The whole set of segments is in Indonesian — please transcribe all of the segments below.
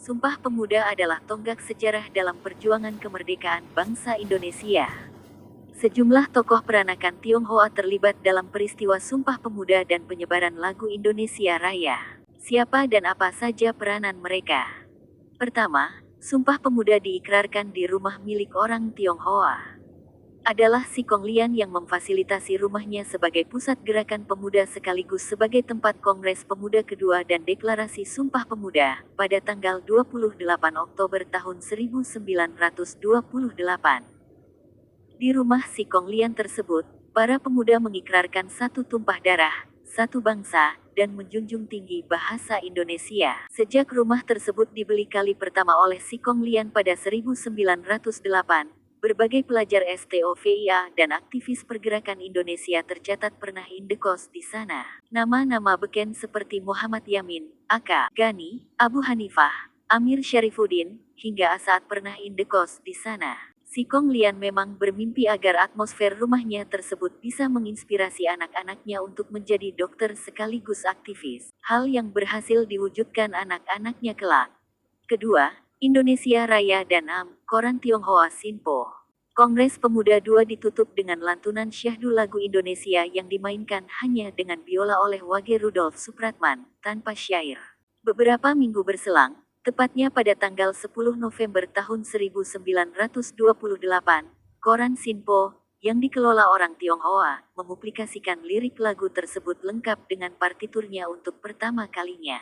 Sumpah Pemuda adalah tonggak sejarah dalam perjuangan kemerdekaan bangsa Indonesia. Sejumlah tokoh peranakan Tionghoa terlibat dalam peristiwa Sumpah Pemuda dan penyebaran lagu Indonesia Raya. Siapa dan apa saja peranan mereka? Pertama, Sumpah Pemuda diikrarkan di rumah milik orang Tionghoa. Adalah Si Kong Lian yang memfasilitasi rumahnya sebagai pusat gerakan pemuda sekaligus sebagai tempat Kongres Pemuda kedua dan Deklarasi Sumpah Pemuda, pada tanggal 28 Oktober tahun 1928. Di rumah Si Kong Lian tersebut, para pemuda mengikrarkan satu tumpah darah, satu bangsa, dan menjunjung tinggi bahasa Indonesia. Sejak rumah tersebut dibeli kali pertama oleh Si Kong Lian pada 1908, berbagai pelajar STOVIA dan aktivis pergerakan Indonesia tercatat pernah indekos di sana. Nama-nama beken seperti Muhammad Yamin, A.K. Ghani, Abu Hanifah, Amir Syarifuddin, hingga Asaat pernah indekos di sana. Si Kong Lian memang bermimpi agar atmosfer rumahnya tersebut bisa menginspirasi anak-anaknya untuk menjadi dokter sekaligus aktivis. Hal yang berhasil diwujudkan anak-anaknya kelak. Kedua, Indonesia Raya dan Koran Tionghoa Sinpo. Kongres Pemuda II ditutup dengan lantunan syahdu lagu Indonesia yang dimainkan hanya dengan biola oleh Wage Rudolf Supratman, tanpa syair. Beberapa minggu berselang, tepatnya pada tanggal 10 November tahun 1928, Koran Sinpo, yang dikelola orang Tionghoa, memublikasikan lirik lagu tersebut lengkap dengan partiturnya untuk pertama kalinya.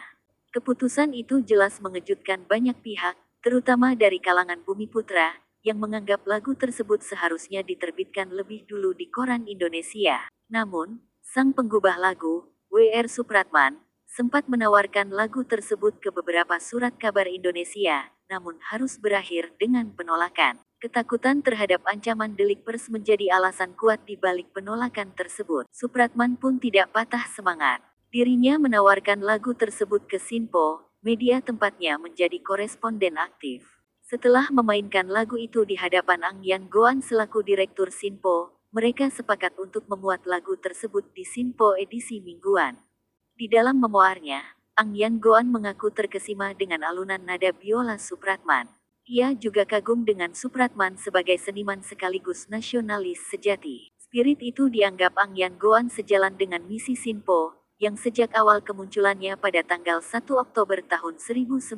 Keputusan itu jelas mengejutkan banyak pihak, terutama dari kalangan Bumiputra, yang menganggap lagu tersebut seharusnya diterbitkan lebih dulu di koran Indonesia. Namun, sang penggubah lagu, W.R. Supratman, sempat menawarkan lagu tersebut ke beberapa surat kabar Indonesia, namun harus berakhir dengan penolakan. Ketakutan terhadap ancaman delik pers menjadi alasan kuat di balik penolakan tersebut. Supratman pun tidak patah semangat. Dirinya menawarkan lagu tersebut ke Sinpo, media tempatnya menjadi koresponden aktif. Setelah memainkan lagu itu di hadapan Ang Yan Goan selaku direktur Sinpo, mereka sepakat untuk memuat lagu tersebut di Sinpo edisi mingguan. Di dalam memuarnya, Ang Yan Goan mengaku terkesima dengan alunan nada biola Supratman. Ia juga kagum dengan Supratman sebagai seniman sekaligus nasionalis sejati. Spirit itu dianggap Ang Yan Goan sejalan dengan misi Sinpo, yang sejak awal kemunculannya pada tanggal 1 Oktober tahun 1910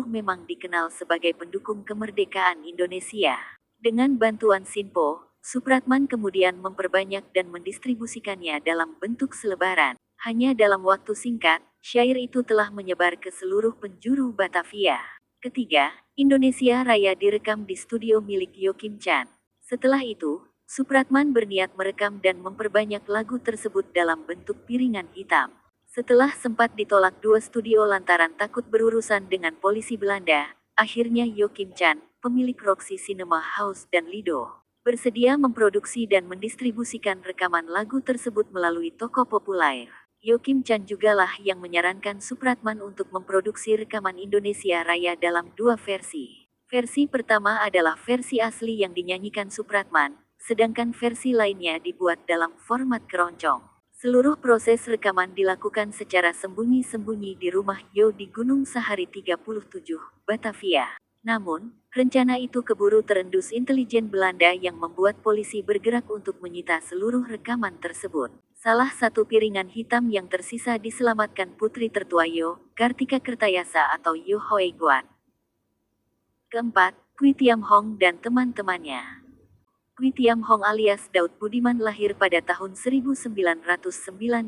memang dikenal sebagai pendukung kemerdekaan Indonesia. Dengan bantuan Sinpo, Supratman kemudian memperbanyak dan mendistribusikannya dalam bentuk selebaran. Hanya dalam waktu singkat, syair itu telah menyebar ke seluruh penjuru Batavia. Ketiga, Indonesia Raya direkam di studio milik Yo Kim Chan. Setelah itu, Supratman berniat merekam dan memperbanyak lagu tersebut dalam bentuk piringan hitam. Setelah sempat ditolak dua studio lantaran takut berurusan dengan polisi Belanda, akhirnya Yo Kim Chan, pemilik Roxy Cinema House dan Lido, bersedia memproduksi dan mendistribusikan rekaman lagu tersebut melalui toko populer. Yo Kim Chan jugalah yang menyarankan Supratman untuk memproduksi rekaman Indonesia Raya dalam dua versi. Versi pertama adalah versi asli yang dinyanyikan Supratman, sedangkan versi lainnya dibuat dalam format keroncong. Seluruh proses rekaman dilakukan secara sembunyi-sembunyi di rumah Yo di Gunung Sahari 37, Batavia. Namun, rencana itu keburu terendus intelijen Belanda yang membuat polisi bergerak untuk menyita seluruh rekaman tersebut. Salah satu piringan hitam yang tersisa diselamatkan putri tertua Yo, Kartika Kertayasa atau Yo Hoe Guat. Keempat, Kwi Tiam Hong dan teman-temannya. Kwi Tiam Hong alias Daud Budiman lahir pada tahun 1909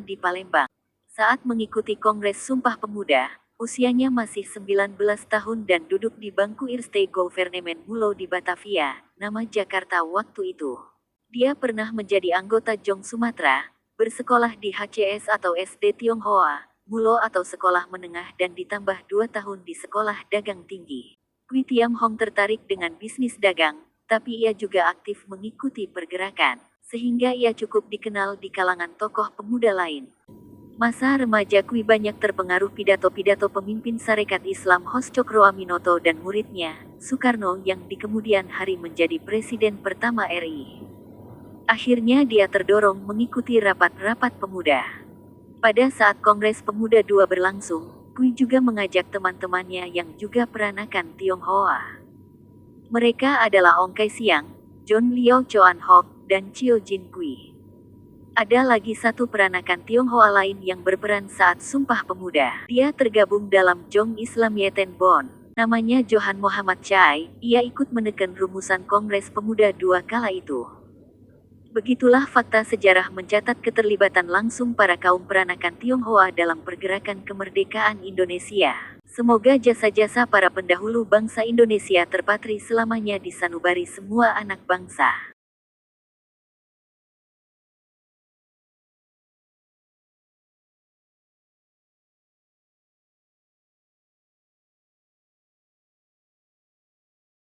di Palembang. Saat mengikuti Kongres Sumpah Pemuda, usianya masih 19 tahun dan duduk di bangku Eerste Gouvernement Mulo di Batavia, nama Jakarta waktu itu. Dia pernah menjadi anggota Jong Sumatera, bersekolah di HCS atau SD Tionghoa, Mulo atau sekolah menengah dan ditambah 2 tahun di sekolah dagang tinggi. Kwi Tiam Hong tertarik dengan bisnis dagang, tapi ia juga aktif mengikuti pergerakan, sehingga ia cukup dikenal di kalangan tokoh pemuda lain. Masa remaja Kwi banyak terpengaruh pidato-pidato pemimpin Sarekat Islam Hos Cokroaminoto dan muridnya, Soekarno yang di kemudian hari menjadi presiden pertama RI. Akhirnya dia terdorong mengikuti rapat-rapat pemuda. Pada saat Kongres Pemuda II berlangsung, Kui juga mengajak teman-temannya yang juga peranakan Tionghoa. Mereka adalah Ong Kai Siang, John Liao Choan Hok, dan Chiu Jin Kui. Ada lagi satu peranakan Tionghoa lain yang berperan saat Sumpah Pemuda. Dia tergabung dalam Jong Islam Yeten Bon. Namanya Johan Muhammad Chai. Ia ikut menekan rumusan Kongres Pemuda 2 kala itu. Begitulah fakta sejarah mencatat keterlibatan langsung para kaum peranakan Tionghoa dalam pergerakan kemerdekaan Indonesia. Semoga jasa-jasa para pendahulu bangsa Indonesia terpatri selamanya di sanubari semua anak bangsa.